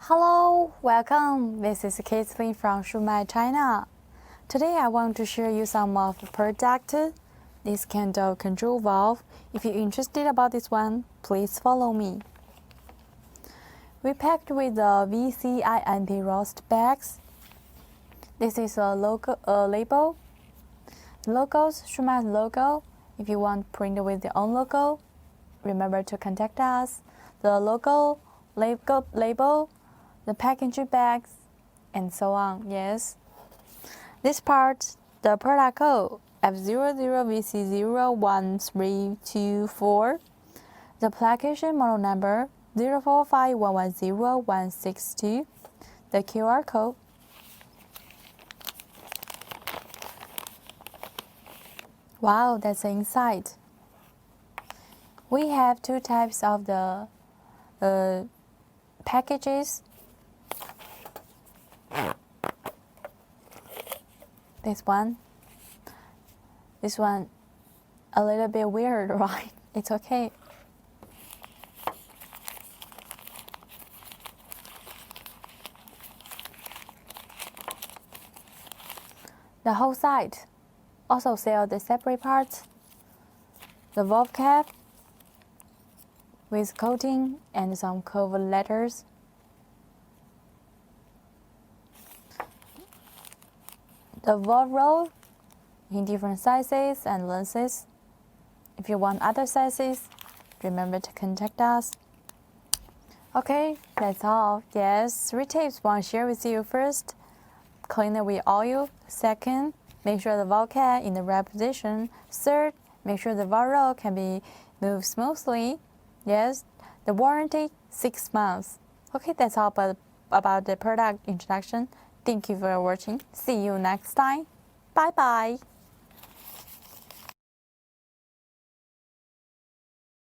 Hello, welcome. This is Caitlin from Shumatt, China. Today I want to share you some of the product. This candle control valve. If you're interested about this one, please follow me. We packed with the VCI anti-rust bags. This is a label. Logos, Shumatt logo. If you want print with your own logo, remember to contact us. The logo, label, the packaging bags, and so on. Yes. This part, the product code F00VC01324. The application model number 0451106162. The QR code. Wow, that's the inside. We have two types of the packages. This one, a little bit weird, right? It's okay. The whole side also sell the separate parts. The valve cap with coating and some cover letters. The valve roll in different sizes and lengths. If you want other sizes, remember to contact us. Okay, that's all. Yes, 3 tips I want to share with you. First, clean it with oil. Second, make sure the valve cap in the right position. Third, make sure the valve roll can be moved smoothly. Yes, the warranty 6 months. Okay, that's all about the product introduction. Thank you for watching. See you next time. Bye bye.